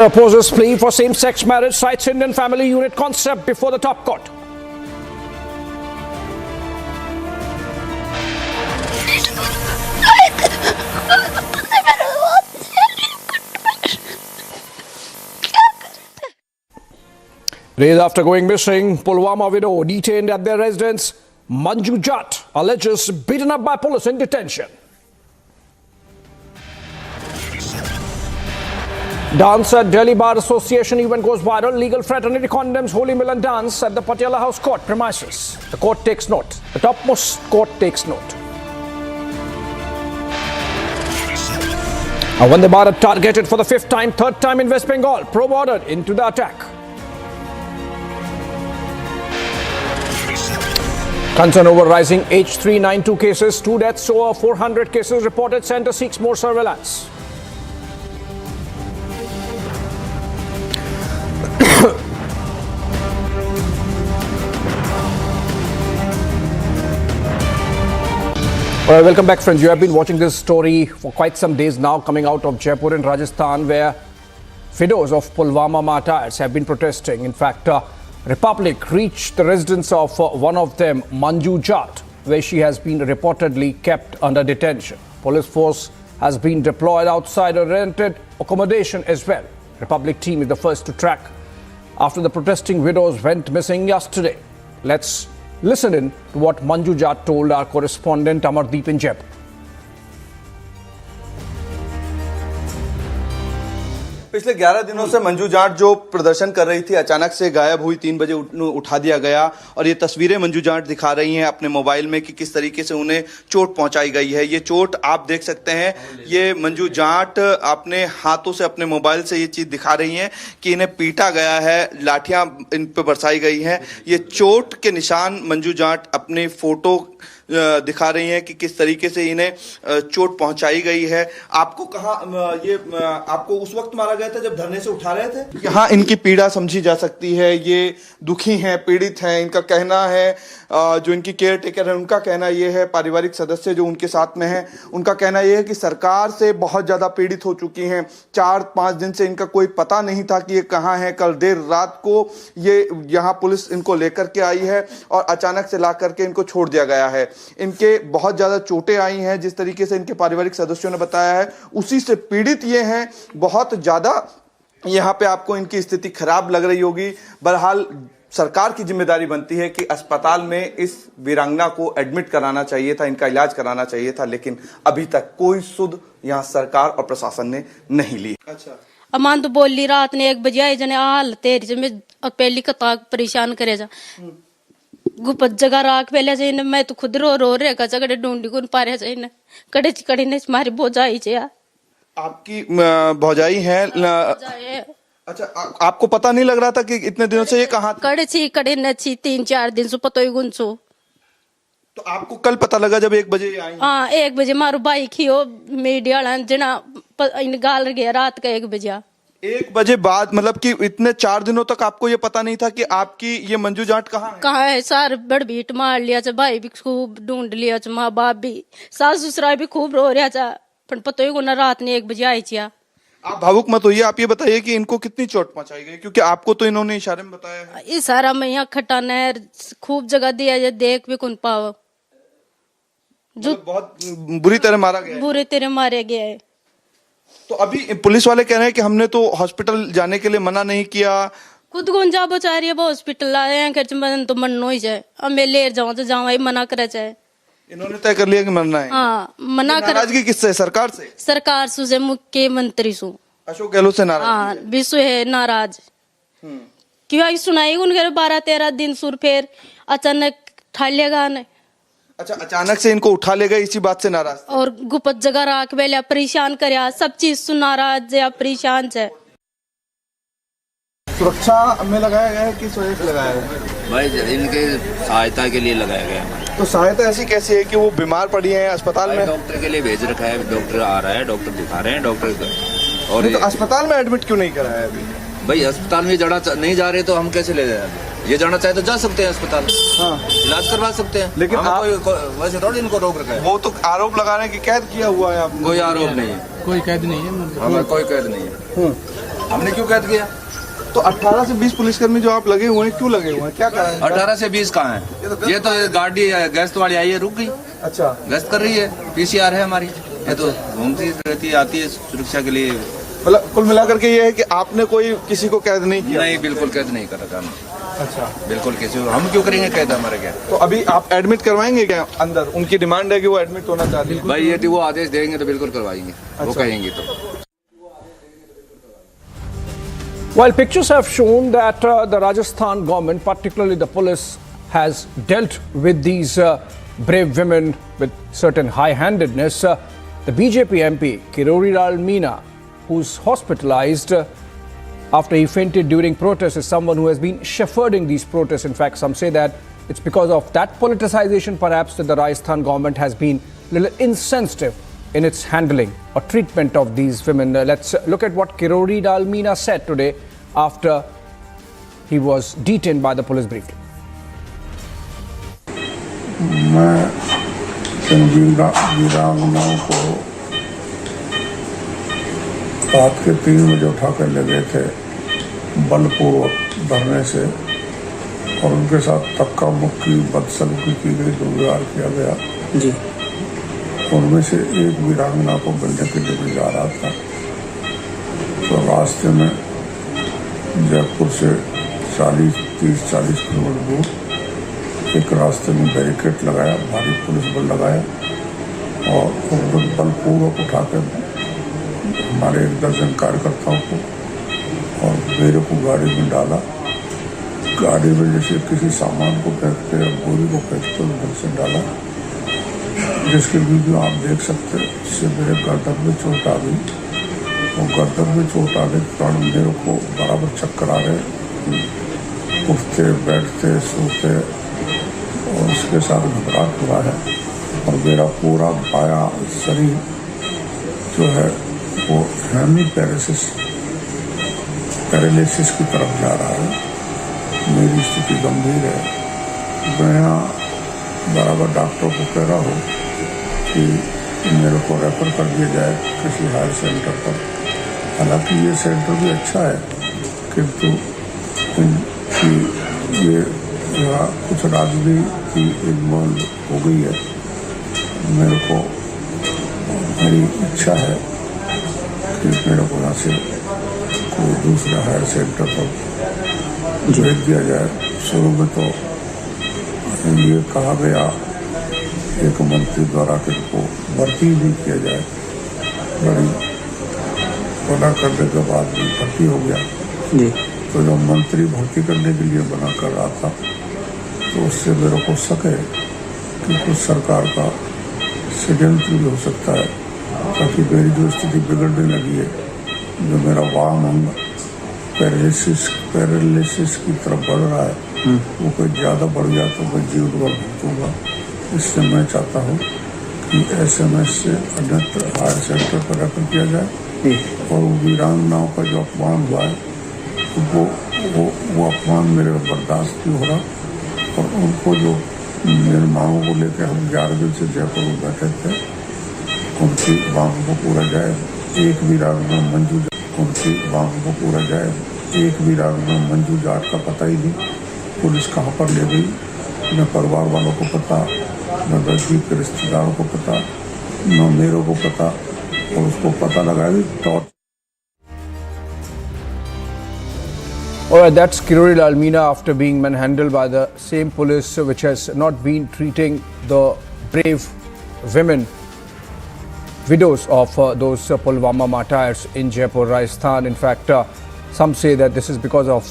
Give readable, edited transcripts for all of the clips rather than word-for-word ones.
Opposes plea for same-sex marriage cites Indian family unit concept before the top court. Days after going missing, Pulwama widow detained at their residence. Manju Jat alleges beaten up by police in detention. Dance at Delhi Bar Association event goes viral. Legal fraternity condemns Holy Milan dance at the Patiala House Court premises. The court takes note. The topmost court takes note. Vande Bharat targeted for the fifth time, third time in West Bengal. Probe ordered into the attack. Concern over rising H392 cases. 2 deaths, over 400 cases reported. Centre seeks more surveillance. Welcome back, friends. You have been watching this story for quite some days now, coming out of Jaipur in Rajasthan, where widows of Pulwama Martyrs have been protesting. In fact, Republic reached the residence of one of them, Manju Jat, where she has been reportedly kept under detention. Police force has been deployed outside a rented accommodation as well. Republic team is the first to track after the protesting widows went missing yesterday. Let's listen in to what Manju Jat told our correspondent Amardeep in Jaipur. पिछले 11 दिनों से मंजू जाट जो प्रदर्शन कर रही थी अचानक से गायब हुई। 3 बजे उठा दिया गया और ये तस्वीरें मंजू जाट दिखा रही हैं अपने मोबाइल में कि किस तरीके से उन्हें चोट पहुंचाई गई है। ये चोट आप देख सकते हैं। ये मंजू जाट अपने हाथों से अपने मोबाइल से ये चीज दिखा रही हैं कि इन्हें पीटा गया है, लाठियां इन पर बरसाई गई हैं। ये चोट के निशान मंजू जाट अपने फोटो दिखा रही हैं कि किस तरीके से इन्हें चोट पहुंचाई गई है। आपको कहा ये आपको उस वक्त मारा गया था जब धरने से उठा रहे थे? यहाँ इनकी पीड़ा समझी जा सकती है। ये दुखी हैं, पीड़ित हैं। इनका कहना है, जो इनकी केयर टेकर है उनका कहना ये है, पारिवारिक सदस्य जो उनके साथ में है उनका कहना ये है कि सरकार से बहुत ज्यादा पीड़ित हो चुकी हैं। 4-5 दिन से इनका कोई पता नहीं था कि ये कहाँ है। कल देर रात को ये यहाँ पुलिस इनको लेकर के आई है और अचानक से ला करके इनको छोड़ दिया गया है। इनके बहुत ज्यादा चोटें आई हैं, जिस तरीके से इनके पारिवारिक सदस्यों ने बताया है उसी से पीड़ित ये हैं। बहुत ज्यादा यहाँ पे आपको इनकी स्थिति खराब लग रही होगी। बहरहाल सरकार की जिम्मेदारी बनती है कि अस्पताल में इस वीरांगना को एडमिट कराना चाहिए था, इनका इलाज कराना चाहिए था, लेकिन अभी तक कोई सुध यहाँ सरकार और प्रशासन ने नहीं ली। अच्छा, अमान तो बोली रात ने 1 बजे आई जने हाल तेरी में पहली कता परेशान करे जा गुपत जगह राख पहले से मैं तो खुद रो रे का जगह ढूंढी कौन पारे से न कड़े ने मारी भौजाई छे। आपकी भौजाई है? अच्छा, आपको पता नहीं लग रहा था कि इतने दिनों से ये कहाँ कड़े न छी 3-4 दिन से पतो ही गुंसो। तो आपको कल पता लगा जब 1 बजे आई? हाँ, 1 बजे मारो भाई खियो मीडिया जना इन गाल गया रात का 1 बजे। 1 बजे बाद मतलब कि इतने 4 दिनों तक आपको ये पता नहीं था कि आपकी ये मंजू जाट कहाँ है? सार बड़ बीट मार लिया चा, भाई भी खूब ढूंढ लिया चा, माँ बाप भी, सास ससुरा भी खूब रो रहा चा, पर पता ही को ना रात ने 1 बजे आई छिया। आप भावुक मत होइए। आप ये बताइए कि इनको कितनी चोट पहुंचाई गई, क्योंकि आपको तो इन्होंने इशारे में बताया है। इशारा में यहाँ खटा नहर खूब जगह दिया है, देख भी कौन पाओ जो बहुत बुरी तरह मारा गया है। बुरी तरह मारे गया है। तो अभी पुलिस वाले कह रहे हैं कि हमने तो हॉस्पिटल जाने के लिए मना नहीं किया। खुद कौन जा बचा रही है वो हॉस्पिटल आए मन तो मन हो ही जाए, अब मैं ले जाऊं तो जाऊं मना करे जाए। इन्होंने तय कर लिया कि मरना है। हाँ, मना कर। नाराजगी किससे? सरकार से? सरकार से, मुख्यमंत्री से, अशोक गहलोत से नाराज? हाँ, विश्व है नाराज। क्यों सुनाई उनके 12-13 दिन सुर फिर अचानक ठा लेगा नहीं। अच्छा, अचानक से इनको उठा ले गए, इसी बात से नाराज? और गुपत जगह राख वेले परेशान कर सब चीज सुन नाराज है, परेशान है। सुरक्षा में लगाया गया है कि सुरक्षा लगाया है? भाई इनके सहायता के लिए लगाया गया है। तो सहायता ऐसी कैसी है कि वो बीमार पड़ी हैं अस्पताल में? डॉक्टर के लिए भेज रखा है, डॉक्टर आ रहा है, डॉक्टर दिखा रहे हैं डॉक्टर। और तो अस्पताल में एडमिट क्यों नहीं कराया अभी? भाई अस्पताल में जाना नहीं जा रहे तो हम कैसे ले जाए? ये जाना चाहे तो जा सकते हैं अस्पताल, हाँ, इलाज करवा सकते हैं, लेकिन वैसे थोड़ी इनको रोक रखा है। वो तो आरोप लगाने की कैद किया हुआ है। कोई आरोप नहीं है, कोई कैद नहीं है, हमें कोई कैद नहीं है। हमने क्यों कैद किया? तो 18 से 20 पुलिसकर्मी जो आप लगे हुए हैं, क्यों लगे हुए हैं, क्या कारण है? 18 से 20 कहाँ है? ये तो गाड़ी गश्त वाली आई है, रुक गई, अच्छा, गश्त कर रही है, PCR है हमारी, ये तो घूमती रहती है, आती है सुरक्षा के लिए। मतलब कुल मिलाकर के ये है कि आपने कोई किसी को कैद नहीं किया? नहीं, बिल्कुल कैद नहीं करा था। अच्छा, बिल्कुल किसी को हम क्यों करेंगे कैद, हमारे क्या? तो अभी आप एडमिट करवाएंगे क्या अंदर? उनकी डिमांड है कि वो एडमिट होना चाहती है। भाई यदि वो आदेश देंगे तो बिल्कुल करवाएंगे, वो कहेंगे तो। While pictures have shown that the Rajasthan government, particularly the police, has dealt with these brave women with certain high-handedness, the BJP MP Kirori Lal Meena, who's hospitalized after he fainted during protests, is someone who has been shepherding these protests. In fact, some say that it's because of that politicization perhaps that the Rajasthan government has been a little insensitive in its handling or treatment of these women. Let's look at what Kirori Lal Meena said today after he was detained by the police briefly. मैं वीरांगनाओं को रात के 3 बजे उठा कर ले गए थे बलपूर्वक धरने से, और उनके साथ धक्का मुक्की बदसलूकी की गई, दुर्व्यवहार किया गया जी। उनमें से एक वीरांगना को मिलने के लिए मैं जा रहा था, तो रास्ते में जयपुर से 30-40 किलोमीटर दूर एक रास्ते में बैरिकेड लगाया, भारी पुलिस बल लगाया, और उनको बलपूर्वक उठा कर हमारे 1 दर्जन कार्यकर्ताओं को और मेरे को गाड़ी में डाला। गाड़ी में जैसे किसी सामान को फेंकते या बोरी को फेंकते उधर से डाला, जिसके वीडियो आप देख सकते हैं। इससे मेरे गर्दन में चोट आ गई, और गर्दन में चोट आने के कारण मेरे को बराबर चक्कर आ रहे, उठते बैठते सोते, और उसके साथ घबराहट हुआ है, और मेरा पूरा बायां शरीर जो है वो हेमी पैरालिसिस की तरफ जा रहा है। मेरी स्थिति गंभीर है। मैं यहाँ बराबर डॉक्टर को कह रहा हूँ कि मेरे को रेफर कर दिया जाए किसी हायर सेंटर पर। हालांकि ये सेंटर भी अच्छा है, किंतु इनकी ये यहाँ कुछ राजनीति इन्वॉल्व हो गई है। मेरे को मेरी इच्छा है कि मेरे को यहाँ से कोई दूसरा हायर सेंटर पर भेज दिया जाए। शुरू में तो ये कहा गया एक मंत्री द्वारा कि इनको भर्ती नहीं किया जाए, बड़ी मना करने के बाद भी भर्ती हो गया जी। तो जब मंत्री भर्ती करने के लिए मना कर रहा था, तो उससे मेरे को शक है कि कुछ सरकार का षड्यंत्र भी हो सकता है, ताकि मेरी जो स्थिति बिगड़ने लगी है, जो मेरा वाम अंग पैरालिसिस की तरफ बढ़ रहा है, वो कोई ज़्यादा बढ़ गया तो मैं जीवन भर भुगतूंगा। इसलिए मैं चाहता हूँ कि SMS से अन्यत्र हायर सेंटर पर रेफर किया जाए, और वीरांगनाओं का जो अपमान हुआ है, तो वो अपमान मेरे बर्दाश्त नहीं हो रहा। और उनको जो मेरे मांगों को लेकर हम 11 दिन से जयपुर में बैठे थे, उनकी मांगों को पूरा जाए। एक वीरांगना मंजू जाट का पता ही नहीं, पुलिस कहाँ पर ले गई, न परिवार वालों को पता, न नजदीक के रिश्तेदारों को पता, न मेरे को पता, और उसको पता लगाई तो। Alright, that's Kirori Lal Meena after being manhandled by the same police which has not been treating the brave women, widows of those Pulwama Martyrs in Jaipur, Rajasthan. In fact, some say that this is because of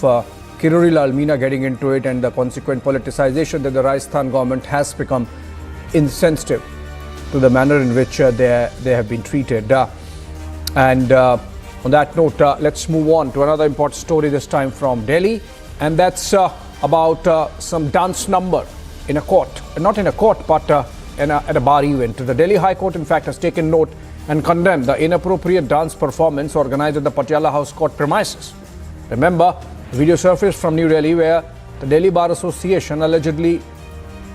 Kirori Lal Meena getting into it and the consequent politicization that the Rajasthan government has become insensitive to the manner in which they have been treated. On that note, let's move on to another important story, this time from Delhi, and that's about some dance number in a court. Not in a court, but at a bar event. The Delhi High Court, in fact, has taken note and condemned the inappropriate dance performance organized at the Patiala House Court premises. Remember, the video surfaced from New Delhi where the Delhi Bar Association allegedly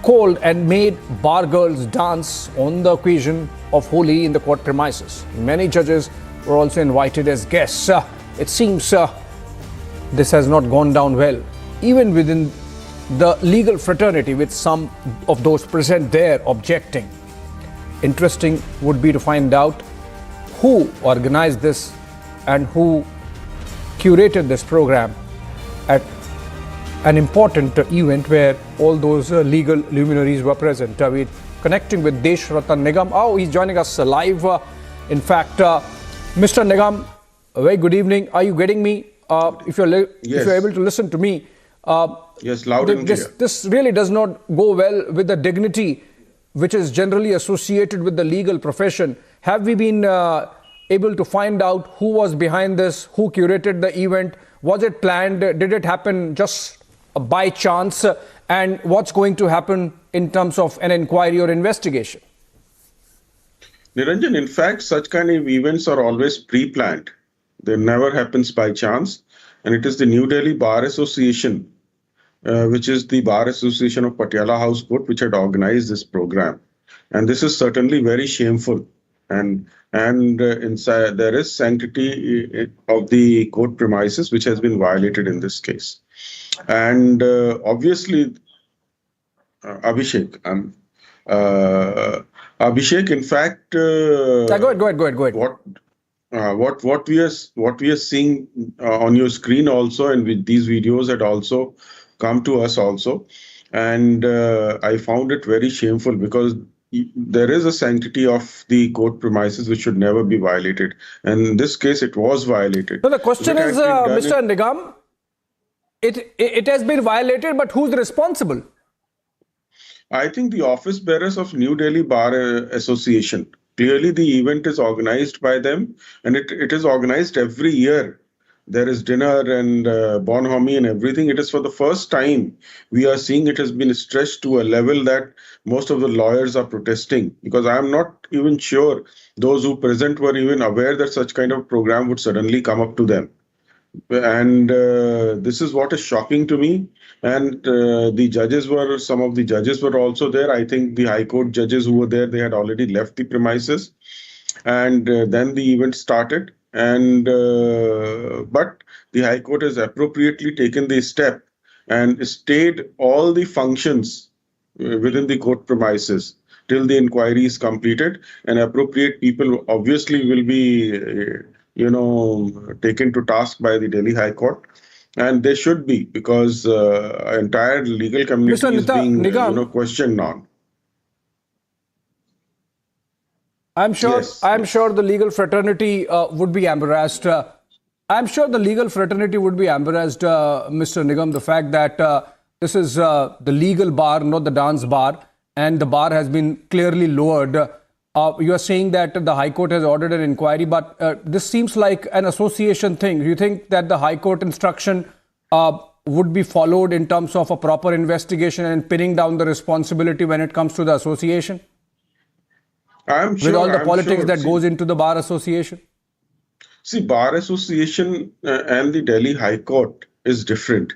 called and made bar girls dance on the occasion of Holi in the court premises. Many judges were also invited as guests. it seems this has not gone down well, even within the legal fraternity, with some of those present there objecting. Interesting would be to find out who organized this and who curated this program at an important event where all those legal luminaries were present. We're connecting with Desh Ratan Nigam. Oh, he's joining us live. In fact, Mr. Nigam, a very good evening. Are you getting me? If you're able to listen to me. Yes, loud and clear. This really does not go well with the dignity which is generally associated with the legal profession. Have we been able to find out who was behind this, who curated the event? Was it planned? Did it happen just by chance? And what's going to happen in terms of an inquiry or investigation? Niranjan, in fact, such kind of events are always pre-planned. They never happens by chance. And it is the New Delhi Bar Association, which is the Bar Association of Patiala House Court, which had organized this program. And this is certainly very shameful. And inside there is sanctity of the court premises, which has been violated in this case. And obviously, Abhishek, in fact, Go ahead. What we are seeing on your screen also, and with these videos had also come to us also, and I found it very shameful because there is a sanctity of the court premises which should never be violated, and in this case it was violated. So the question is, Mr. Nigam, it has been violated, but who's responsible? I think the office bearers of New Delhi Bar Association. Clearly, the event is organized by them, and it is organized every year. There is dinner and bonhomie and everything. It is for the first time we are seeing it has been stretched to a level that most of the lawyers are protesting, because I am not even sure those who present were even aware that such kind of program would suddenly come up to them. And this is what is shocking to me. And some of the judges were also there. I think the High Court judges who were there, they had already left the premises. And then the event started. And but the High Court has appropriately taken the step and stayed all the functions within the court premises till the inquiry is completed. And appropriate people obviously will be taken to task by the Delhi High Court, and they should be, because entire legal community is being questioned on. I'm sure the legal fraternity would be embarrassed. I'm sure the legal fraternity would be embarrassed, Mr. Nigam, the fact that this is the legal bar, not the dance bar, and the bar has been clearly lowered. You are saying that the High Court has ordered an inquiry, but this seems like an association thing. Do you think that the High Court instruction would be followed in terms of a proper investigation and pinning down the responsibility when it comes to the association? With all the politics that goes into the Bar Association? See, Bar Association and the Delhi High Court is different.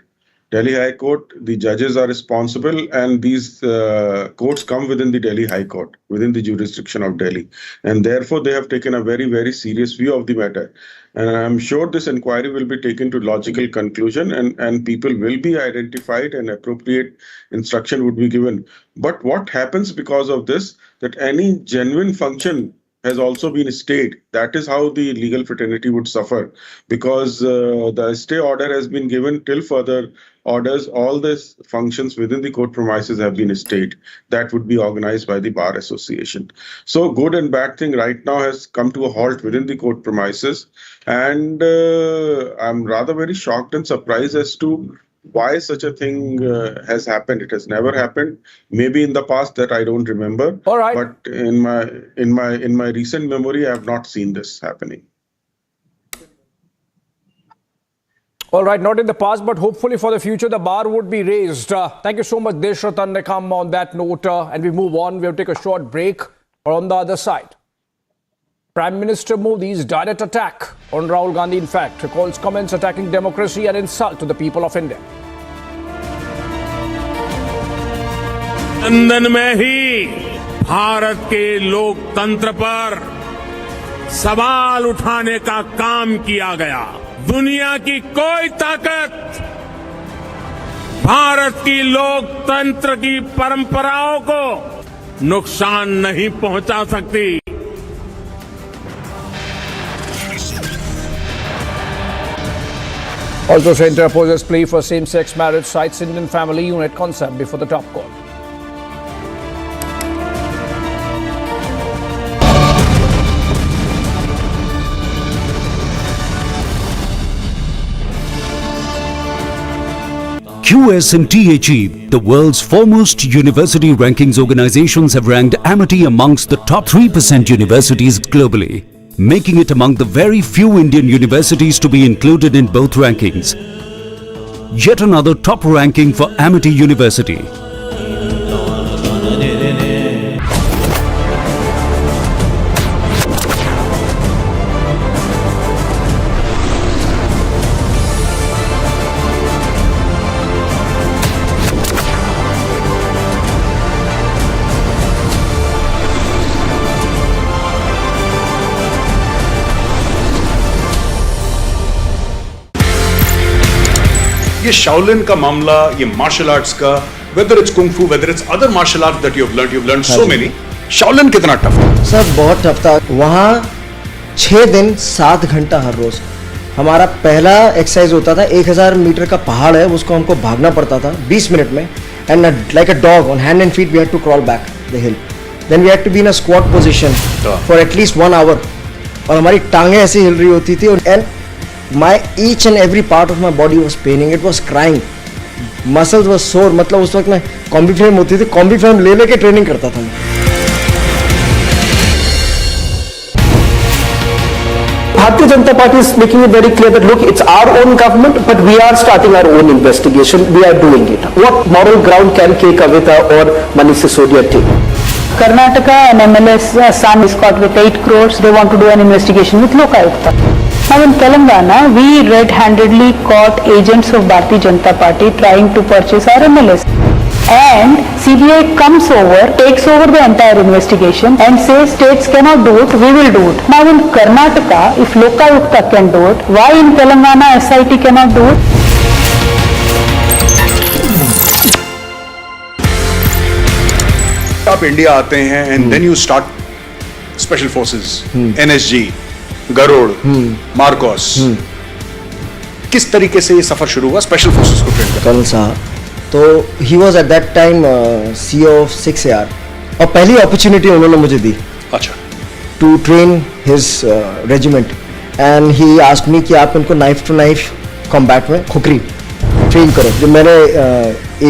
Delhi High Court, the judges are responsible, and these courts come within the Delhi High Court, within the jurisdiction of Delhi. And therefore, they have taken a very, very serious view of the matter. And I'm sure this inquiry will be taken to logical conclusion, and people will be identified and appropriate instruction would be given. But what happens because of this, that any genuine function has also been stayed. That is how the legal fraternity would suffer, because the stay order has been given till further orders. All these functions within the court premises have been stayed. That would be organized by the Bar Association. So good and bad thing right now has come to a halt within the court premises. And I'm rather very shocked and surprised as to why such a thing has happened. It has never happened. Maybe in the past that I don't remember. All right. But in my recent memory, I have not seen this happening. All right, not in the past, but hopefully for the future, the bar would be raised. Thank you so much, Desh Ratan Nigam, on that note. And we move on. We'll take a short break. Or on the other side, Prime Minister Modi's direct attack on Rahul Gandhi, in fact, recalls comments attacking democracy and insult to the people of India. London में ही भारत के लोकतंत्र पर सवाल उठाने का काम किया गया। दुनिया की कोई ताकत भारत की लोकतंत्र की परंपराओं को नुकसान नहीं पहुंचा सकती। Also, Centre opposes plea for same-sex marriage, cites Indian family unit concept before the top court. QS&THE, the world's foremost university rankings organizations, have ranked Amity amongst the top 3% universities globally, making it among the very few Indian universities to be included in both rankings. Yet another top ranking for Amity University. ये Shaolin का मामला, ये martial arts का, whether it's kung फू, whether it's other martial art that you have learned so many, Shaolin कितना tough है? Sir बहुत tough था। वहाँ 6 दिन 7 घंटा हर रोज। हमारा पहला एक्सरसाइज होता था 1000 मीटर का पहाड़ है, उसको हमको भागना पड़ता था 20 मिनट में, and like a dog on hand and feet we had to crawl back the hill, then we had to be in a squat position for at least 1 hour, और हमारी टांगें ऐसी हिल रही होती थी, and my each and every part of my body was paining, it was crying, muscles were sore। मतलब उस वक्त मैं कॉम्बी फ्रेम होती थी, कॉम्बी फ्रेम ले लेके ट्रेनिंग करता था मैं। Bharatiya Janata Party is making it very clear that look, it's our own government, but we are starting our own investigation. We are doing it. What moral ground can K. Kavita or Manish Sisodia take? Karnataka and MLS son is caught with 8 crores. They want to do an investigation with Lokayukta. Now in Telangana, we red-handedly caught agents of Bharatiya Janata Party trying to purchase our MLS. And CBI comes over, takes over the entire investigation and says states cannot do it, we will do it. Now in Karnataka, if Lokayukta can do it, why in Telangana SIT cannot do it? आप India आते हैं and then you start special forces, NSG, Garud, MARCOS. किस तरीके से ये सफर शुरू हुआ स्पेशल फोर्सेस को ट्रेन करने? कर्नल साहब, तो he was at that time CEO of 6AR, और पहली अपॉर्चुनिटी उन्होंने मुझे दी अच्छा to train his regiment, and he asked me कि आप इनको नाइफ टू नाइफ कॉम्बैट में खुकरी ट्रेन करो। जब मैंने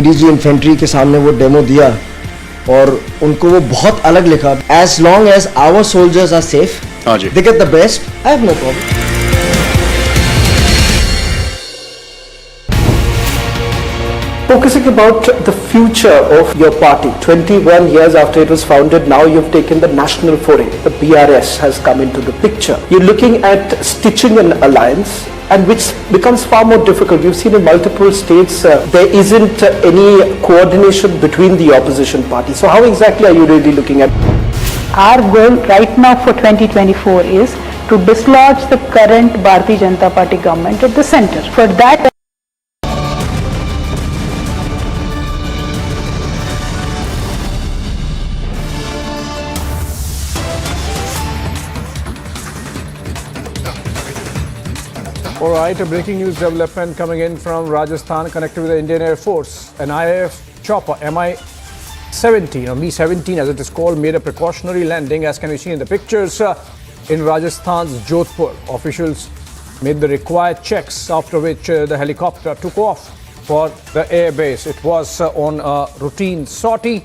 ADG इन्फेंट्री के सामने वो डेमो दिया और उनको वो बहुत अलग लिखा, as long as our soldiers are safe, they get the best, I have no problem. Focusing about the future of your party, 21 years after it was founded, now you've taken the national foray. The BRS has come into the picture. You're looking at stitching an alliance, and which becomes far more difficult. We've seen in multiple states there isn't any coordination between the opposition parties. So how exactly are you really looking at? Our goal right now for 2024 is to dislodge the current Bharatiya Janata Party government at the center. For that, All right, a breaking news development coming in from Rajasthan, connected with the Indian Air Force. An IAF chopper, Mi-17, or Mi-17 as it is called, made a precautionary landing, as can be seen in the pictures, in Rajasthan's Jodhpur. Officials made the required checks, after which the helicopter took off for the air base. It was on a routine sortie,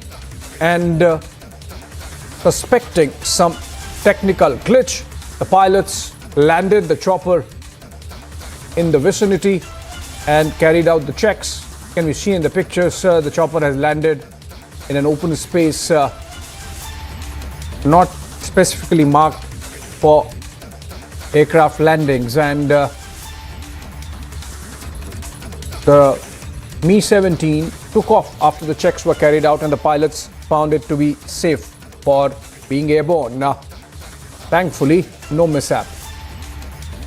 and suspecting some technical glitch, the pilots landed the chopper in the vicinity and carried out the checks. Can we see in the pictures, the chopper has landed in an open space not specifically marked for aircraft landings, and the Mi-17 took off after the checks were carried out and the pilots found it to be safe for being airborne. Now, thankfully, no mishap.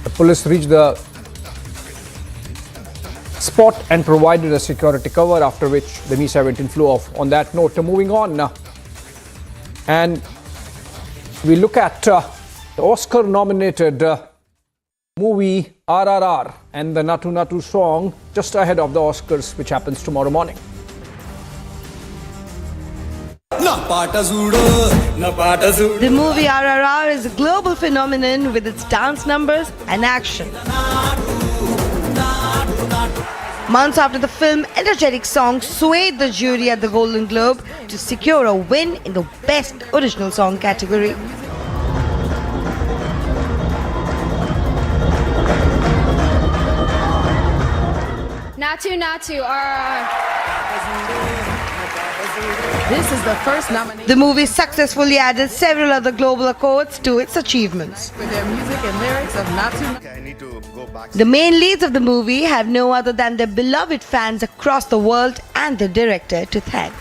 The police reached the spot and provided a security cover, after which the Mi-17 flew off. On that note, moving on, and we look at the Oscar-nominated movie RRR and the Natu Natu song just ahead of the Oscars, which happens tomorrow morning. The movie RRR is a global phenomenon with its dance numbers and action. Months after the film, energetic song swayed the jury at the Golden Globe to secure a win in the Best Original Song category. Natu Natu, RRR. This is the first nomination. The movie successfully added several other global accolades to its achievements. For their music and lyrics of Natu. The main leads of the movie have no other than their beloved fans across the world and the director to thank.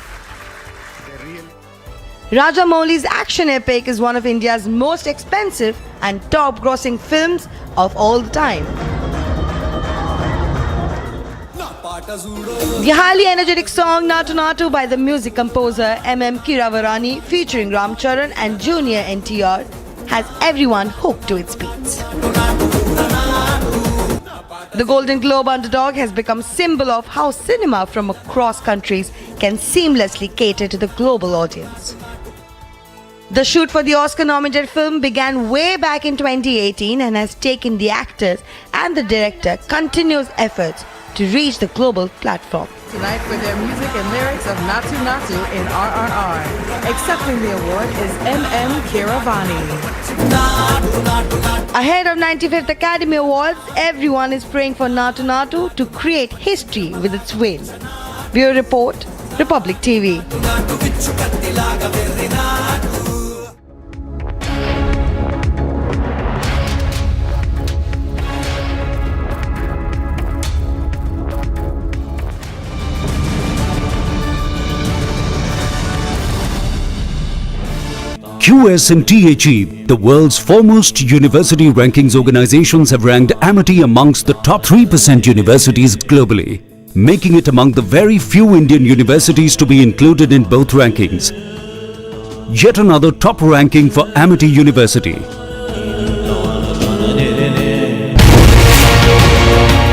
Rajamouli's action epic is one of India's most expensive and top-grossing films of all time. The highly energetic song Natu Natu by the music composer M.M. Keeravani featuring Ram Charan and Junior NTR has everyone hooked to its beats. The Golden Globe underdog has become a symbol of how cinema from across countries can seamlessly cater to the global audience. The shoot for the Oscar-nominated film began way back in 2018 and has taken the actors and the director continuous efforts to reach the global platform. Tonight for their music and lyrics of Natu Natu in RRR. Accepting the award is M.M. Keeravani. Ahead of 95th Academy Awards, everyone is praying for Natu Natu to create history with its win. Bureau Report, Republic TV. QS and THE, the world's foremost university rankings organizations, have ranked Amity amongst the top 3% universities globally, making it among the very few Indian universities to be included in both rankings. Yet another top ranking for Amity University.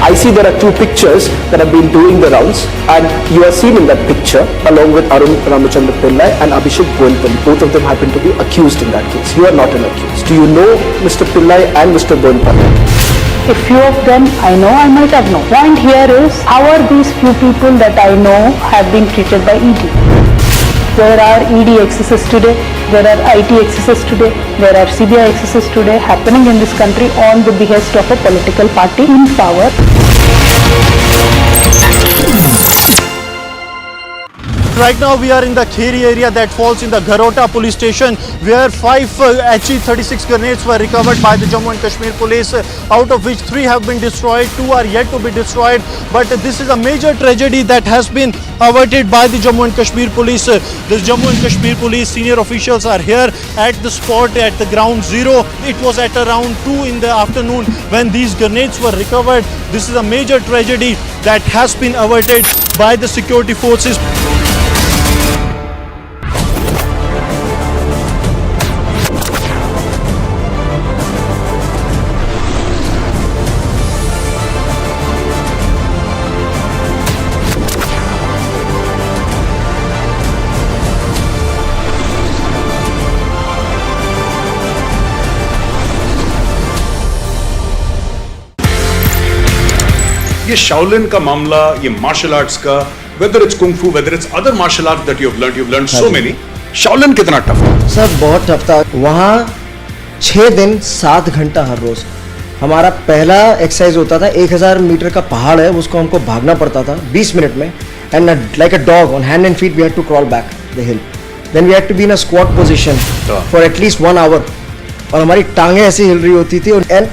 I see there are two pictures that have been doing the rounds, and you are seen in that picture along with Arun Ramachandra Pillai and Abhishek Boinpalli. Both of them happen to be accused in that case. You are not an accused. Do you know Mr. Pillai and Mr. Boinpalli? A few of them I know, I might have known. Point here is, how are these few people that I know have been treated by ED? There are ED excesses today, there are IT excesses today, there are CBI excesses today happening in this country on the behest of a political party in power. Right now we are in the Kheri area that falls in the Garota police station, where 5 HE-36 grenades were recovered by the Jammu and Kashmir police, out of which 3 have been destroyed, 2 are yet to be destroyed. But this is a major tragedy that has been averted by the Jammu and Kashmir police. The Jammu and Kashmir police senior officials are here at the spot at the ground zero. It was at around 2 in the afternoon when these grenades were recovered. This is a major tragedy that has been averted by the security forces. ये Shaolin का मामला, ये martial arts का, whether it's kung fu, whether it's other martial arts that you've learned so many. Shaolin कितना tough है? Sir बहुत tough था। वहाँ 6 दिन 7 घंटा हर रोज। हमारा पहला एक्सरसाइज होता था, 1000 मीटर का पहाड़ है, उसको हमको भागना पड़ता था 20 मिनट में, and like a dog on hand and feet we had to crawl back the hill, then we had to be in a squat position for at least 1 hour, और हमारी टांगें ऐसी हिल रही होती थी, and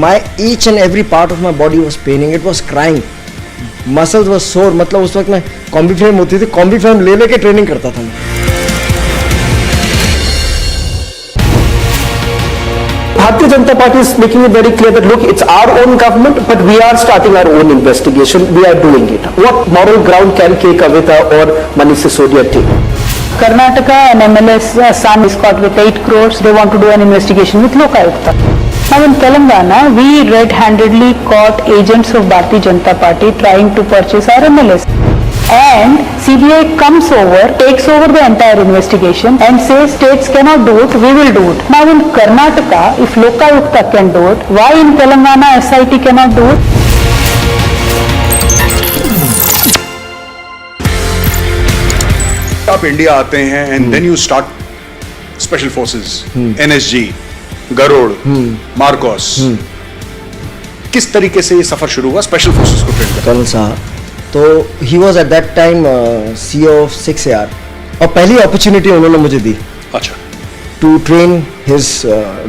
my each and every part of my body was paining, it was crying, muscles were sore। मतलब उस वक्त मैं कॉम्बी फ्रेम होती थी, कॉम्बी फ्रेम ले लेके ट्रेनिंग करता था मैं। Bharatiya Janata Party is making it very clear that look, it's our own government, but we are starting our own investigation. We are doing it. What moral ground can K. Kavita or Manish Sisodia take? Karnataka, an MLA's son is caught with 8 crores. They want to do an investigation with Lokayukta. Now in Telangana, we red-handedly caught agents of Bharatiya Janata Party trying to purchase our MLAs. And CBI comes over, takes over the entire investigation and says states cannot do it, we will do it. Now in Karnataka, if Lokayukta can do it, why in Telangana SIT cannot do it? आप India आते हैं and then you start special forces, NSG, Garud, MARCOS. किस तरीके से ये सफर शुरू हुआ स्पेशल फोर्सेस को ट्रेन करने? कर्नल साहब, तो he was at that time CEO of 6AR और पहली अपॉर्चुनिटी उन्होंने मुझे दी. अच्छा. To train his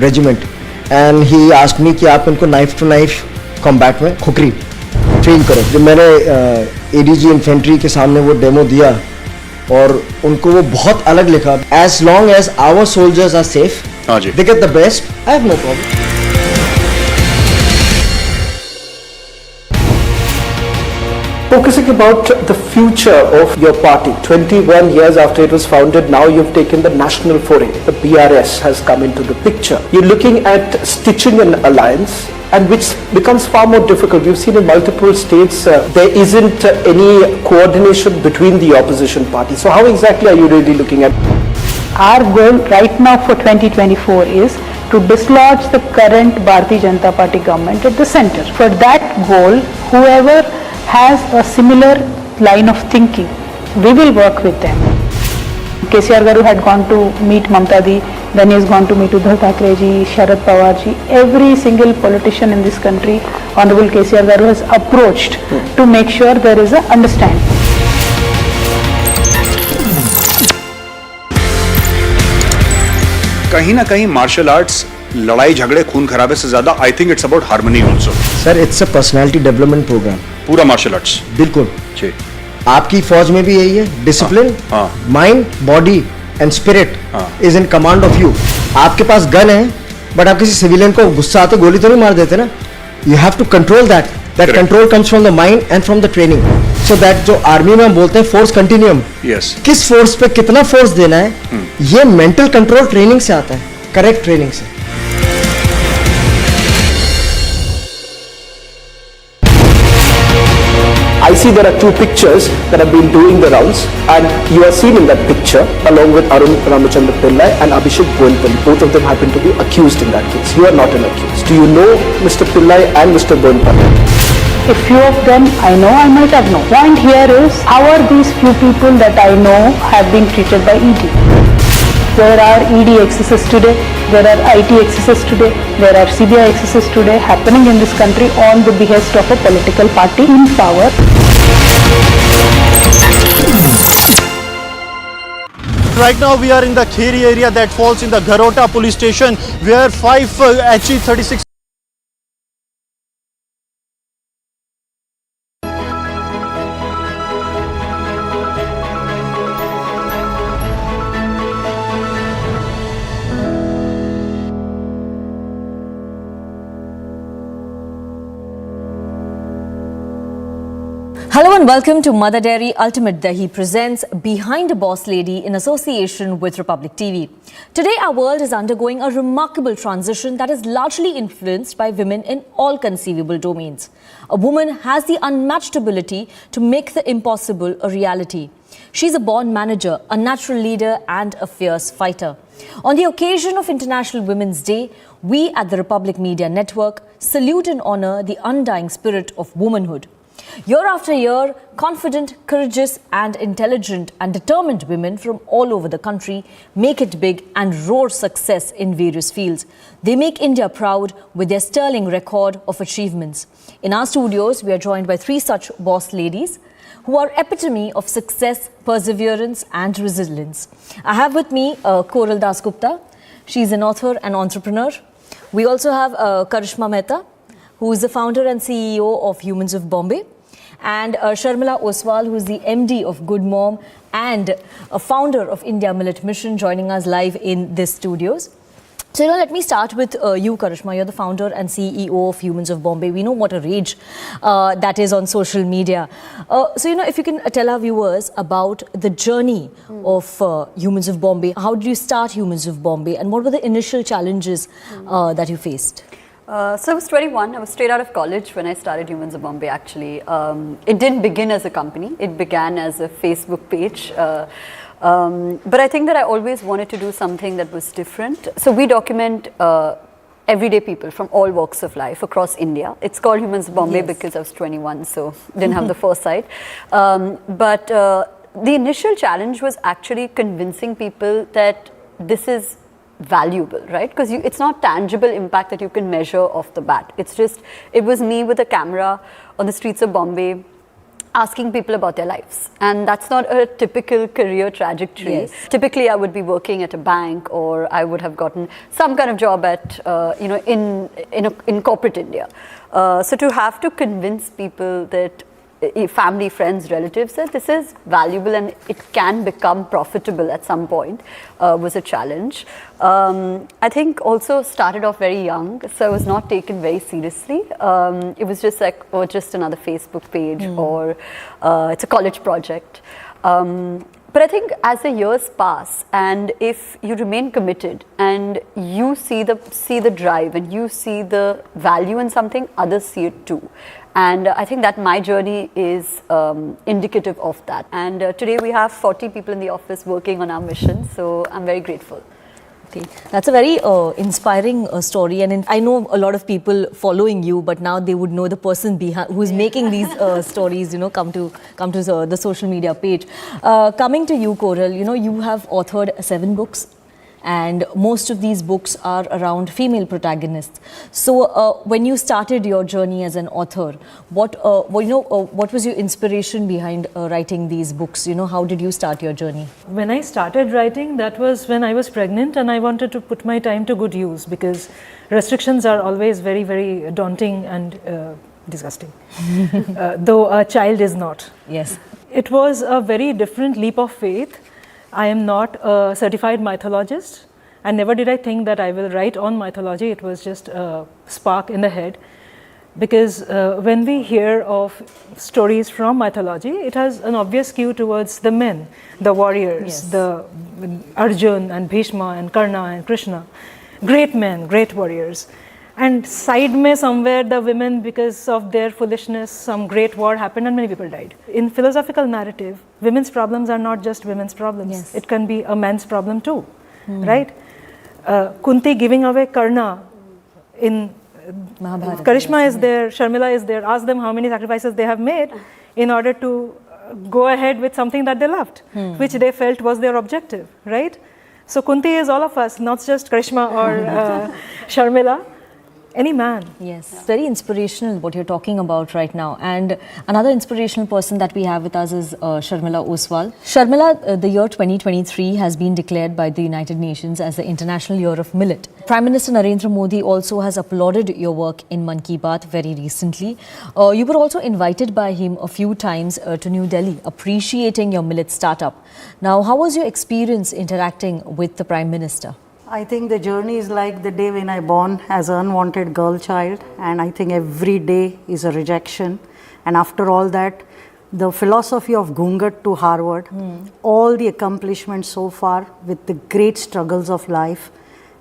regiment and he asked me कि आप उनको नाइफ टू नाइफ कॉम्बैट में खुकरी ट्रेन करो. जब मैंने ADG इन्फेंट्री के सामने वो डेमो दिया और उनको वो बहुत अलग लिखा, as long as our soldiers are safe, they get the best, I have no problem. Focusing about the future of your party, 21 years after it was founded, now you've taken the national foray. The BRS has come into the picture. You're looking at stitching an alliance, and which becomes far more difficult. We've seen in multiple states there isn't any coordination between the opposition parties. So how exactly are you really looking at? Our goal right now for 2024 is to dislodge the current Bharatiya Janata Party government at the center. For that goal, whoever has a similar line of thinking, we will work with them. KCR Garu had gone to meet Mamta Di, then he has gone to meet Uddhav Thackeray ji, Sharad Pawar ji. Every single politician in this country, Honorable KCR Garu has approached to make sure there is a understanding. कहीं ना कहीं martial arts लड़ाई झगड़े खून खराबे से ज्यादा I think it's about harmony also. Sir, it's a personality development programme. पूरा मार्शल आर्ट्स. बिल्कुल. जी. आपकी फौज में भी यही है. Discipline, mind, body and spirit is in command of you. आपके पास गन है, बट आप किसी सिविलियन को गुस्सा आते गोली तो नहीं मार देते ना. You have to control that. That control comes from the mind and from the training. So that जो आर्मी में हम बोलते हैं फोर्स कंटिन्यूम, किस फोर्स पे कितना फोर्स देना है, ये मेंटल कंट्रोल ट्रेनिंग से आता है, करेक्ट ट्रेनिंग से. I see there are two pictures that have been doing the rounds, and you are seen in that picture along with Arun Ramachandra Pillai and Abhishek Boinpalli. Both of them happen to be accused in that case. You are not an accused. Do you know Mr. Pillai and Mr. Boinpalli? A few of them I know, I might have known. Point here is, how are these few people that I know have been treated by ED? There are ED excesses today, there are IT excesses today, there are CBI excesses today happening in this country on the behest of a political party in power. Right now we are in the Kheri area that falls in the Garota police station, where 5 HE-36 Hello and welcome to Mother Dairy Ultimate Dahi presents Behind a Boss Lady in association with Republic TV. Today our world is undergoing a remarkable transition that is largely influenced by women in all conceivable domains. A woman has the unmatched ability to make the impossible a reality. She's a born manager, a natural leader and a fierce fighter. On the occasion of International Women's Day, we at the Republic Media Network salute and honor the undying spirit of womanhood. Year after year, confident, courageous and intelligent and determined women from all over the country make it big and roar success in various fields. They make India proud with their sterling record of achievements. In our studios, we are joined by 3 such boss ladies who are epitome of success, perseverance and resilience. I have with me Koral Dasgupta. She's an author and entrepreneur. We also have Karishma Mehta, who is the founder and CEO of Humans of Bombay. And Sharmila Oswal, who is the MD of Good Mom and a founder of India Millet Mission, joining us live in this studios. So, let me start with you, Karishma. You're the founder and CEO of Humans of Bombay. We know what a rage that is on social media. So, if you can tell our viewers about the journey of Humans of Bombay. How did you start Humans of Bombay and what were the initial challenges that you faced? So I was 21. I was straight out of college when I started Humans of Bombay, actually. It didn't begin as a company. It began as a Facebook page. But I think that I always wanted to do something that was different. So we document everyday people from all walks of life across India. It's called Humans of Bombay because I was 21, so didn't have the foresight. But the initial challenge was actually convincing people that this is valuable, right? Because it's not tangible impact that you can measure off the bat. It was me with a camera on the streets of Bombay, asking people about their lives, and that's not a typical career trajectory. Yes. Typically I would be working at a bank, or I would have gotten some kind of job at in corporate India. So to have to convince people that family, friends, relatives that this is valuable and it can become profitable at some point was a challenge. I think also started off very young, so I was not taken very seriously. It was just like, oh, just another Facebook page, or it's a college project. But I think as the years pass, and if you remain committed and you see the drive and you see the value in something, others see it too. And I think that my journey is indicative of that. And today we have 40 people in the office working on our mission, so I'm very grateful. Okay. That's a very inspiring story, and I know a lot of people following you, but now they would know the person behind who is making these stories. Come to the social media page. Coming to you, Koral, you have authored 7 books. And most of these books are around female protagonists. So, when you started your journey as an author, what was your inspiration behind writing these books? How did you start your journey? When I started writing, that was when I was pregnant, and I wanted to put my time to good use because restrictions are always very, very daunting and disgusting. Though a child is not. Yes. It was a very different leap of faith. I am not a certified mythologist, and never did I think that I will write on mythology. It was just a spark in the head, because when we hear of stories from mythology, it has an obvious skew towards the men, the warriors, the Arjun and Bhishma and Karna and Krishna, great men, great warriors. And side mein somewhere the women, because of their foolishness, some great war happened and many people died. In philosophical narrative, women's problems are not just women's problems. Yes. It can be a man's problem too, right? Kunti giving away Karna in Mahabharata. Karishma is there, Sharmila is there. Ask them how many sacrifices they have made in order to go ahead with something that they loved, which they felt was their objective, right? So Kunti is all of us, not just Karishma or Sharmila. Any man. Yes, it's very inspirational what you're talking about right now. And another inspirational person that we have with us is Sharmila Oswal. Sharmila, the year 2023 has been declared by the United Nations as the International Year of Millet. Prime Minister Narendra Modi also has applauded your work in Mann Ki Baat very recently. You were also invited by him a few times to New Delhi, appreciating your millet startup. Now, how was your experience interacting with the Prime Minister? I think the journey is like the day when I born as an unwanted girl child, and I think every day is a rejection. And after all that, the philosophy of Ghungat to Harvard, all the accomplishments so far with the great struggles of life,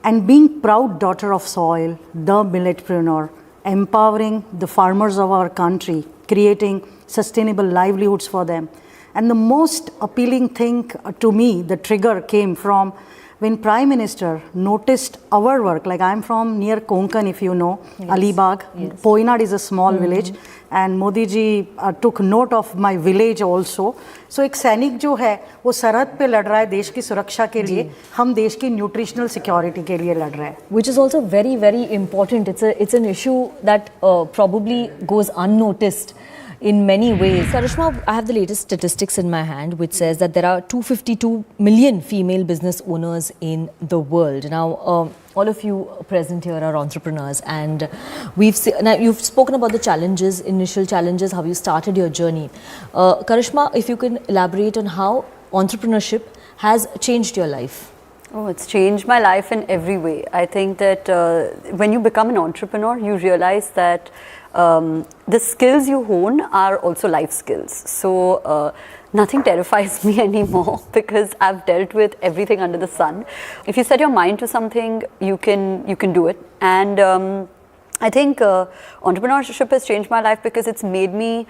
and being proud daughter of soil, the milletpreneur, empowering the farmers of our country, creating sustainable livelihoods for them. And the most appealing thing to me, the trigger came from when Prime Minister noticed our work. Like I'm from near Konkan, if you know, Alibag. Poinad is a small village, and Modi ji took note of my village also. So एक सैनिक जो है वो सरहद पे लड़ रहा है देश की सुरक्षा के लिए, हम देश की न्यूट्रिशनल सिक्योरिटी के लिए लड़ रहे हैं. Which is also very, very important. It's an issue that probably goes unnoticed in many ways. Karishma, I have the latest statistics in my hand which says that there are 252 million female business owners in the world. Now, all of you present here are entrepreneurs, and now you've spoken about the challenges, initial challenges, how you started your journey. Karishma, if you can elaborate on how entrepreneurship has changed your life. Oh, it's changed my life in every way. I think that when you become an entrepreneur, you realize that the skills you hone are also life skills. So nothing terrifies me anymore because I've dealt with everything under the sun. If you set your mind to something, you can do it. And I think entrepreneurship has changed my life because it's made me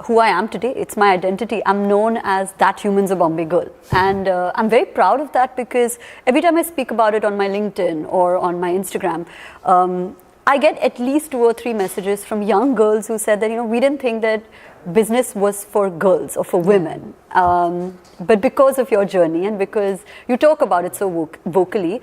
who I am today. It's my identity. I'm known as that Humans of Bombay girl. And I'm very proud of that because every time I speak about it on my LinkedIn or on my Instagram, I get at least 2 or 3 messages from young girls who said that, we didn't think that business was for girls or for women. But because of your journey and because you talk about it so vocally,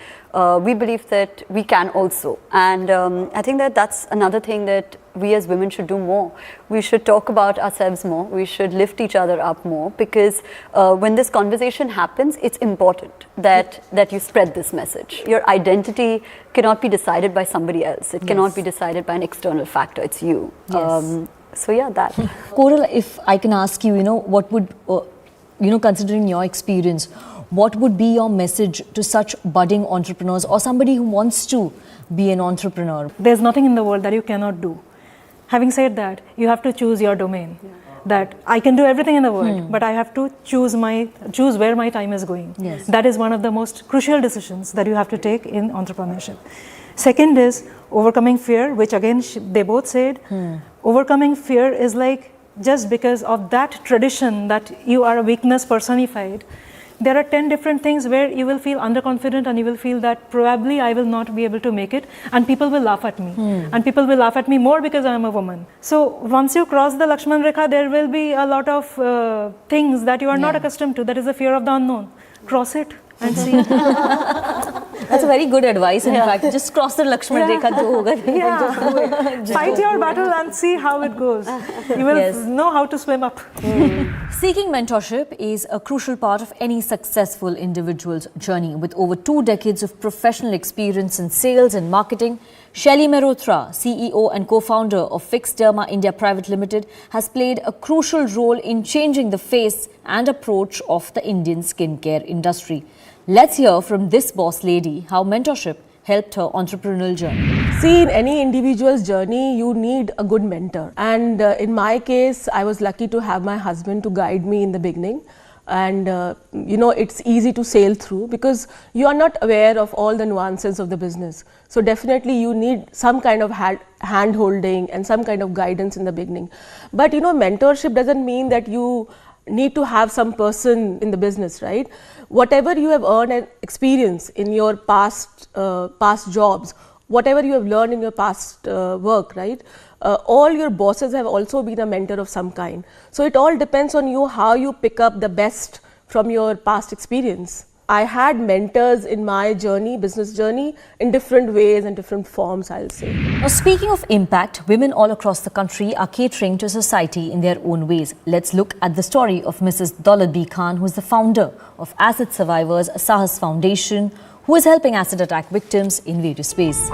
we believe that we can also. And I think that that's another thing that we as women should do more. We should talk about ourselves more. We should lift each other up more because when this conversation happens, it's important that you spread this message. Your identity cannot be decided by somebody else. It cannot be decided by an external factor. It's you. Yes. So yeah, that. Koral, if I can ask you, what would, considering your experience, what would be your message to such budding entrepreneurs or somebody who wants to be an entrepreneur? There's nothing in the world that you cannot do. Having said that, you have to choose your domain. That I can do everything in the world, but I have to choose where my time is going. Yes. That is one of the most crucial decisions that you have to take in entrepreneurship. Second is overcoming fear, which again they both said. Overcoming fear is like just because of that tradition that you are a weakness personified. There are 10 different things where you will feel underconfident and you will feel that probably I will not be able to make it and people will laugh at me. And people will laugh at me more because I am a woman. So once you cross the Lakshman Rekha, there will be a lot of things that you are not accustomed to. That is the fear of the unknown. Cross it and see. That's a very good advice. In fact, just cross the Lakshman Rekha. Just do it. Fight your battle and see how it goes. You will know how to swim up. Seeking mentorship is a crucial part of any successful individual's journey. With over 2 decades of professional experience in sales and marketing, Shelly Mehrotra, CEO and co-founder of Fix Derma India Private Limited, has played a crucial role in changing the face and approach of the Indian skincare industry. Let's hear from this boss lady how mentorship helped her entrepreneurial journey. See, in any individual's journey, you need a good mentor. And in my case, I was lucky to have my husband to guide me in the beginning. And it's easy to sail through because you are not aware of all the nuances of the business. So definitely you need some kind of hand holding and some kind of guidance in the beginning. But mentorship doesn't mean that you need to have some person in the business, right? Whatever you have earned and experience in your past jobs, whatever you have learned in your past work, right? All your bosses have also been a mentor of some kind. So it all depends on you how you pick up the best from your past experience. I had mentors in my journey, business journey, in different ways and different forms, I'll say. Now, speaking of impact, women all across the country are catering to society in their own ways. Let's look at the story of Mrs. Daulat B. Khan, who is the founder of Acid Survivors Sahas Foundation, who is helping acid attack victims in various ways.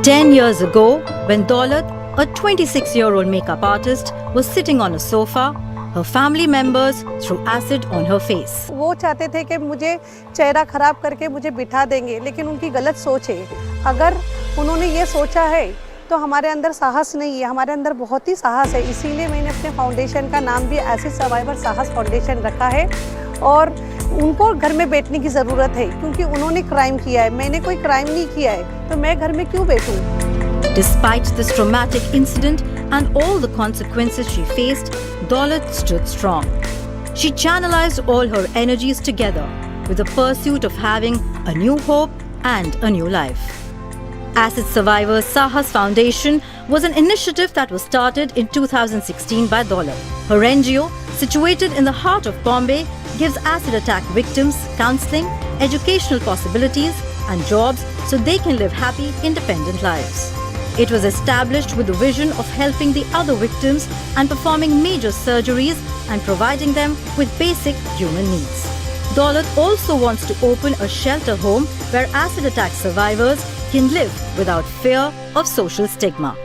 Ten years ago, when Daulat, a 26-year-old makeup artist, was sitting on a sofa, her family members threw acid on her face. वो चाहते थे कि मुझे चेहरा खराब करके मुझे बिठा देंगे, लेकिन उनकी गलत सोच है. अगर उन्होंने ये सोचा है तो हमारे अंदर साहस नहीं है, हमारे अंदर बहुत ही साहस है. इसीलिए मैंने अपने फाउंडेशन का नाम भी एसिड सर्वाइवर साहस फाउंडेशन रखा है. और उनको घर में बैठने की ज़रूरत है क्योंकि उन्होंने क्राइम किया है, मैंने कोई क्राइम नहीं किया है, तो मैं घर में क्यों बैठूं? Despite this traumatic incident and all the consequences she faced, Daulat stood strong. She channelized all her energies together with the pursuit of having a new hope and a new life. Acid Survivors Sahas Foundation was an initiative that was started in 2016 by Daulat. Her NGO, situated in the heart of Bombay, gives acid attack victims counseling, educational possibilities and jobs so they can live happy, independent lives. It was established with the vision of helping the other victims and performing major surgeries and providing them with basic human needs. Daulat also wants to open a shelter home where acid attack survivors can live without fear of social stigma.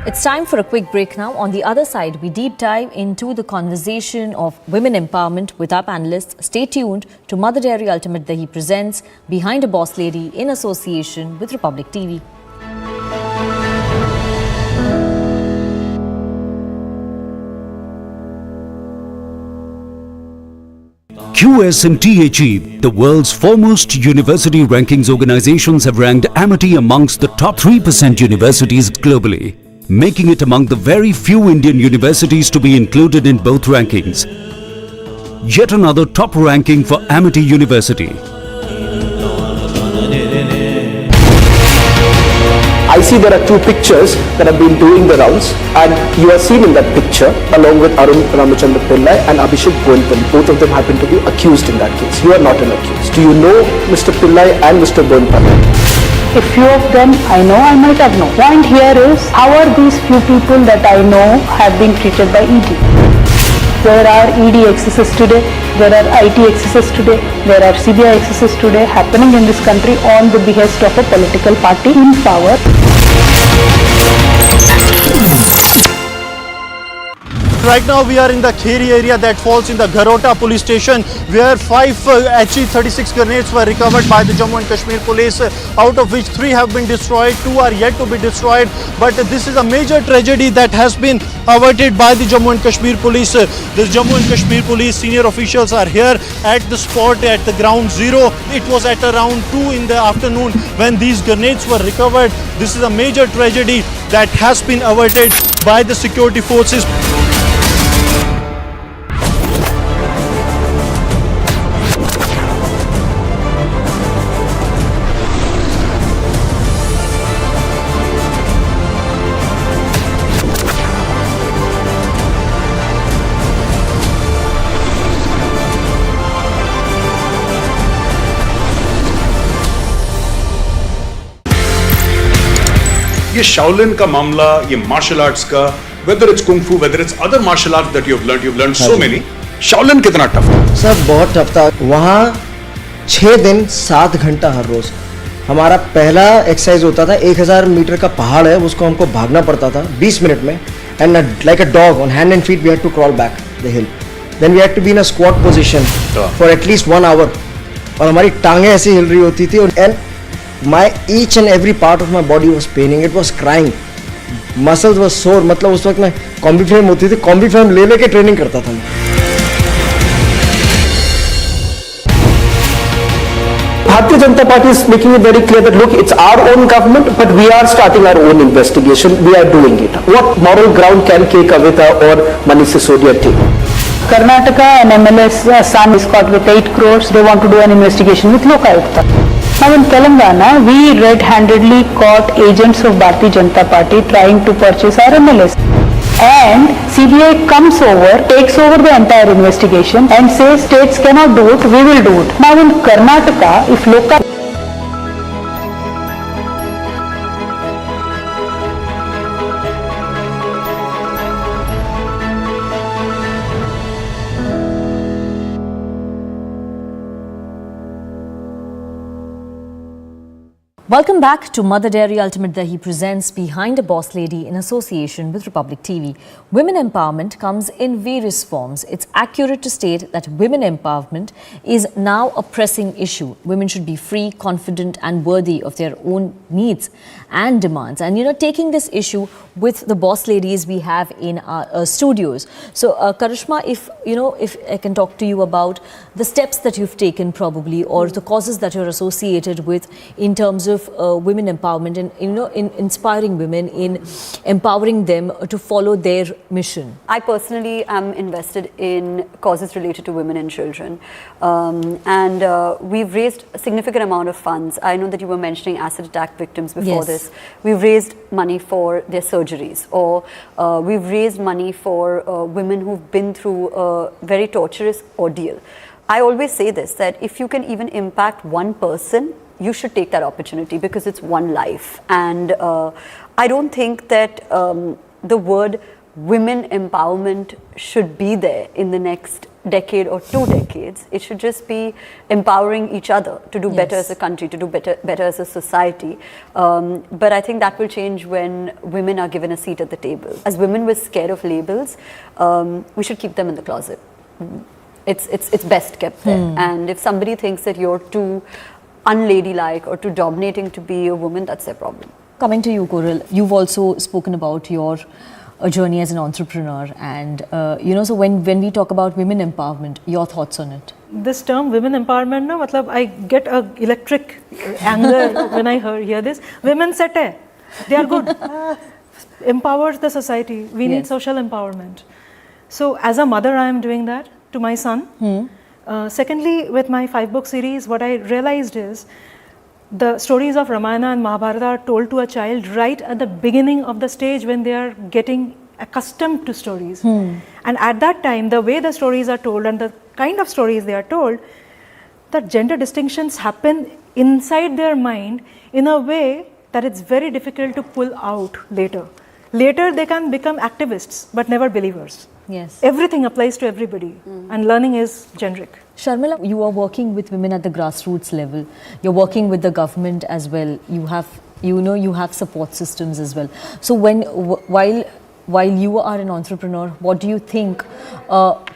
It's time for a quick break now. On the other side, we deep dive into the conversation of women empowerment with our panelists. Stay tuned to Mother Dairy Ultimate Dahi presents Behind a Boss Lady in association with Republic TV. QS&THE, the world's foremost university rankings organizations, have ranked Amity amongst the top 3% universities globally, making it among the very few Indian universities to be included in both rankings. Yet another top ranking for Amity University. I see there are two pictures that have been doing the rounds, and you are seen in that picture along with Arun Ramachandra Pillai and Abhishek Boinpalli. Both of them happen to be accused in that case. You are not an accused. Do you know Mr. Pillai and Mr. Boinpalli? A few of them I know, I might have known. Point here is, how are these few people that I know have been treated by ED? There are ED excesses today, there are IT excesses today, there are CBI excesses today happening in this country on the behest of a political party in power. Right now we are in the Kheri area that falls in the Garota police station, where 5 HE-36 grenades were recovered by the Jammu and Kashmir police, out of which 3 have been destroyed, 2 are yet to be destroyed. But this is a major tragedy that has been averted by the Jammu and Kashmir police. The Jammu and Kashmir police senior officials are here at the spot at the ground zero. It was at around 2 in the afternoon when these grenades were recovered. This is a major tragedy that has been averted by the security forces. ये Shaolin का मामला, ये martial arts का, whether it's kung fu, whether it's other martial arts that you've learned so many. Shaolin कितना tough है? Sir बहुत tough था। वहाँ 6 दिन 7 घंटा हर रोज। हमारा पहला एक्सरसाइज होता था, 1000 मीटर का पहाड़ है, उसको हमको भागना पड़ता था 20 मिनट में, and like a dog on hand and feet we had to crawl back the hill, then we had to be in a squat position for at least 1 hour, और हमारी टांगें ऐसी हिल रही होती थी, and my each and every part of my body was paining, it was crying, muscles were sore. मतलब उस वक्त मैं कॉम्बी फ्रेम होती थी, कॉम्बी फ्रेम ले लेके ट्रेनिंग करता था मैं। Bharatiya Janata Party is making it very clear that look, it's our own government, but we are starting our own investigation. We are doing it. What moral ground can K. Kavita or Manish Sisodia take? Karnataka, an MLA's son is caught with 8 crores. They want to do an investigation with Lokayukta. Now in Telangana, we red-handedly caught agents of Bharatiya Janata Party trying to purchase our MLAs. And CBI comes over, takes over the entire investigation and says states cannot do it, we will do it. Now in Karnataka, if local Welcome back to Mother Dairy Ultimate Dahi presents Behind a Boss Lady in association with Republic TV. Women empowerment comes in various forms. It's accurate to state that women empowerment is now a pressing issue. Women should be free, confident and worthy of their own needs and demands. And taking this issue with the boss ladies we have in our studios. So Karishma, if I can talk to you about the steps that you've taken probably, or the causes that you're associated with in terms of women empowerment and in inspiring women, in empowering them to follow their mission. I personally am invested in causes related to women and children, and we've raised a significant amount of funds. I know that you were mentioning acid attack victims before this. We've raised money for their surgeries, or we've raised money for women who've been through a very torturous ordeal. I always say this, that if you can even impact one person, you should take that opportunity, because it's one life. And I don't think that the word women empowerment should be there in the next decade or 2 decades. It should just be empowering each other to do better as a country, to do better as a society. But I think that will change when women are given a seat at the table. As women, we're scared of labels. We should keep them in the closet. It's best kept there. And if somebody thinks that you're too unladylike or too dominating to be a woman, that's their problem. Coming to you, Koral, you've also spoken about your journey as an entrepreneur, and so when we talk about women empowerment, your thoughts on it? This term women empowerment, no, matlab, I get a electric anger when I hear this. Women set hai, they are good. Empowers the society. We need social empowerment. So as a mother, I am doing that to my son. Secondly, with my 5-book series, what I realized is the stories of Ramayana and Mahabharata are told to a child right at the beginning of the stage when they are getting accustomed to stories. And at that time, the way the stories are told and the kind of stories they are told, that gender distinctions happen inside their mind in a way that it's very difficult to pull out later. Later, they can become activists, but never believers. Yes. Everything applies to everybody, and learning is generic. Sharmila, you are working with women at the grassroots level. You're working with the government as well. You have support systems as well. So while you are an entrepreneur, what do you think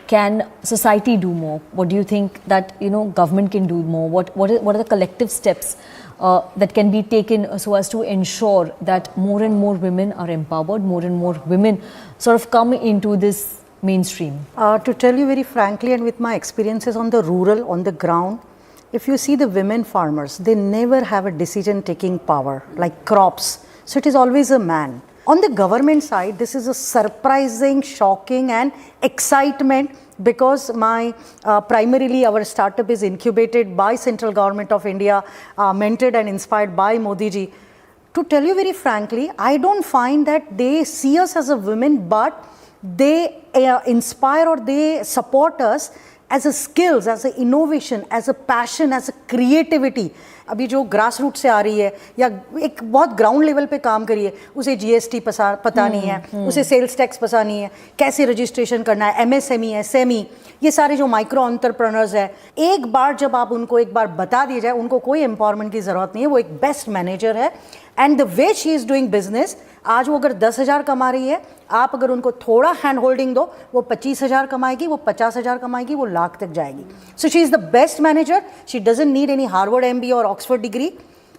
can society do more? What do you think that government can do more? What are the collective steps that can be taken so as to ensure that more and more women are empowered, more and more women sort of come into this mainstream? To tell you very frankly, and with my experiences on the rural, on the ground, if you see the women farmers, they never have a decision-taking power, like crops. So it is always a man. On the government side, this is a surprising, shocking and excitement, because primarily our startup is incubated by Central Government of India, mentored and inspired by Modi ji. To tell you very frankly, I don't find that they see us as a women, but they inspire or they support us as a skills, as a innovation, as a passion, as a creativity. अभी जो grass root से आ रही है या एक बहुत ground level पे काम करी है, उसे जीएसटी पता नहीं है, उसे सेल्स टैक्स पता नहीं है, कैसे रजिस्ट्रेशन करना है, एमएसएमई है, सेमी, ये सारे जो माइक्रो एंटरप्रेन्योर्स है, एक बार जब आप उनको एक बार बता दिया जाए, उनको कोई एम्पावरमेंट की ज़रूरत नहीं है, वो एक बेस्ट मैनेजर है. And the way she is doing business, आज वो अगर 10,000 कमा रही है, आप अगर उनको थोड़ा हैंड होल्डिंग दो, वो 25,000 कमाएगी, वो 50,000 कमाएगी, वो लाख तक जाएगी. So she is the best manager. She doesn't need any Harvard MBA और Oxford degree.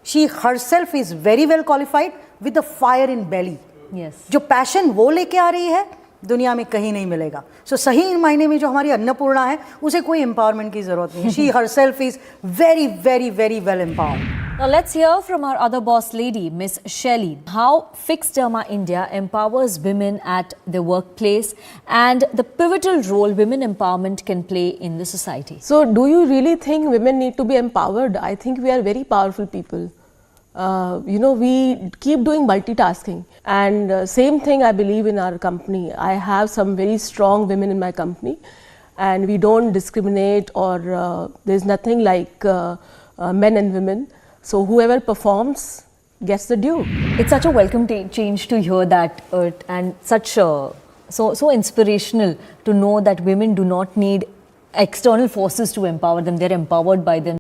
She herself is very well qualified with the fire in belly. जो पैशन वो लेके आ रही है, दुनिया में कहीं नहीं मिलेगा. सो सही मायने में जो हमारी अन्नपूर्णा है, उसे कोई एम्पावरमेंट की जरूरत नहीं है. She herself is very very very well empowered. Now let's hear from our other boss lady, Miss Shelley, how Fixed Derma India empowers women at their workplace and the pivotal role women empowerment can play in the society. So do you really think women need to be empowered? I think we are very powerful people. We keep doing multitasking, and same thing I believe in our company. I have some very strong women in my company, and we don't discriminate, or there's nothing like men and women. So whoever performs gets the due. It's such a welcome change to hear that, and such so inspirational to know that women do not need external forces to empower them. They're empowered by them.